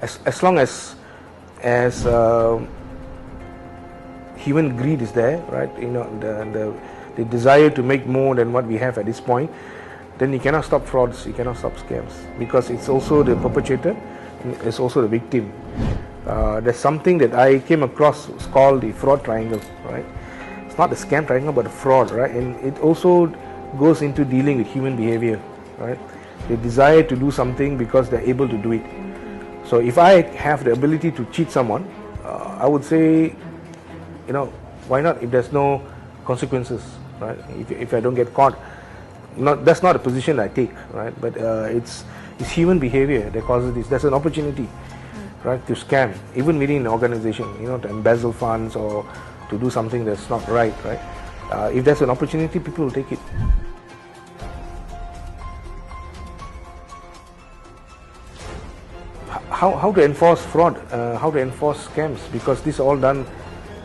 as long as human greed is there, right? The desire to make more than what we have at this point, then you cannot stop frauds, you cannot stop scams, because it's also the perpetrator, it's also the victim. There's something that I came across, it's called the fraud triangle, right? It's not the scam triangle, but the fraud, right? And it also goes into dealing with human behavior, right? They desire to do something because they're able to do it. So if I have the ability to cheat someone, I would say, why not, if there's no consequences, right? If I don't get caught, that's not a position I take, right? But it's human behavior that causes this. There's an opportunity, right, to scam, even within an organization, to embezzle funds or to do something that's not right, right? If there's an opportunity, people will take it. How to enforce fraud, how to enforce scams, because this is all done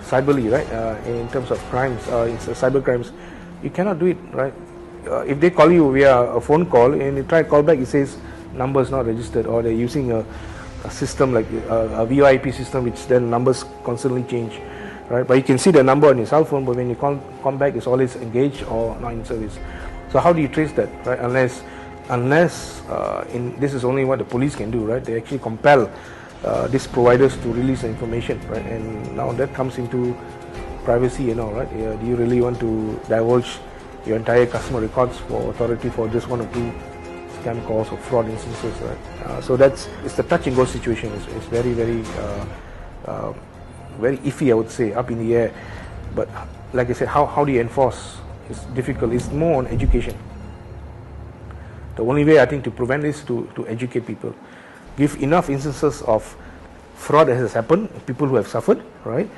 cyberly, right? In terms of crimes, cyber crimes, you cannot do it, right? If they call you via a phone call and you try to call back, it says number is not registered, or they're using a system like a VoIP system, which then numbers constantly change, right? But you can see the number on your cell phone, but when you come back, it's always engaged or not in service. So how do you trace that, right? Unless this is only what the police can do, right? They actually compel these providers to release the information, right? And now that comes into privacy and all, right? Do you really want to divulge your entire customer records for authority for just one or two scam calls or fraud instances, right? So it's the touch and go situation. It's very, very, very iffy, I would say, up in the air. But like I said, how do you enforce? It's difficult. It's more on education. The only way, I think, to prevent this is to educate people, give enough instances of fraud that has happened, people who have suffered, right?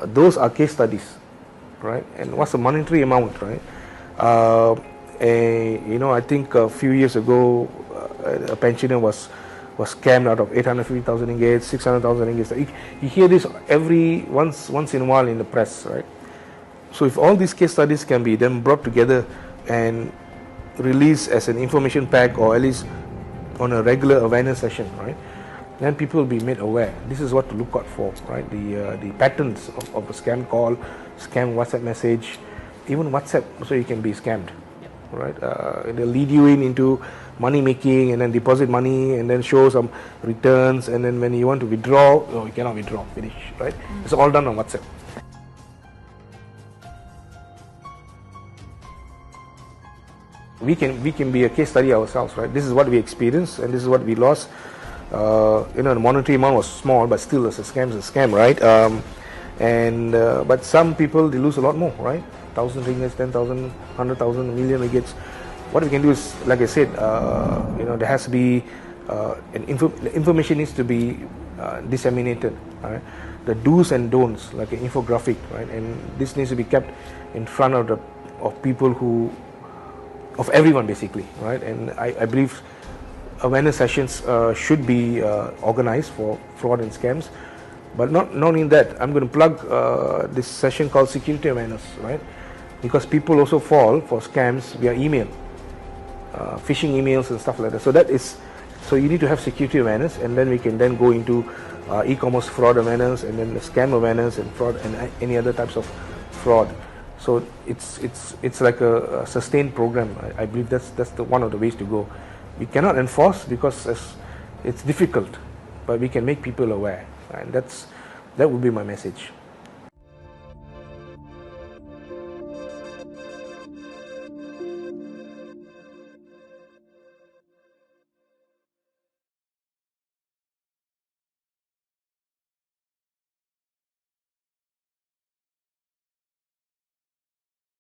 Those are case studies, right? And what's the monetary amount, right? I think a few years ago, a pensioner was scammed out of 850,000 ringgit, 600,000 ringgit. You hear this once in a while in the press, right? So if all these case studies can be then brought together and released as an information pack, or at least on a regular awareness session, right, then people will be made aware. This is what to look out for, right? The patterns of a scam call, scam WhatsApp message, even WhatsApp, so you can be scammed, right? They'll lead you into money making, and then deposit money, and then show some returns, and then when you want to withdraw, you cannot withdraw, finish, right? It's all done on WhatsApp. We can be a case study ourselves, right? This is what we experienced, and this is what we lost. The monetary amount was small, but still, it's a scam, right? But some people, they lose a lot more, right? 1,000 ringgits, 10,000, 100,000, a million ringgits. What we can do is, like I said, there has to be the information needs to be disseminated, right? The do's and don'ts, like an infographic, right? And this needs to be kept in front of people of everyone, basically, right? And I believe awareness sessions should be organized for fraud and scams. But not only that, I'm going to plug this session called security awareness, right? Because people also fall for scams via email, phishing emails and stuff like that. So you need to have security awareness, and then we can then go into e-commerce fraud awareness, and then the scam awareness and fraud and any other types of fraud. So it's like a sustained program. I believe that's one of the ways to go. We cannot enforce because it's difficult, but we can make people aware, and that would be my message.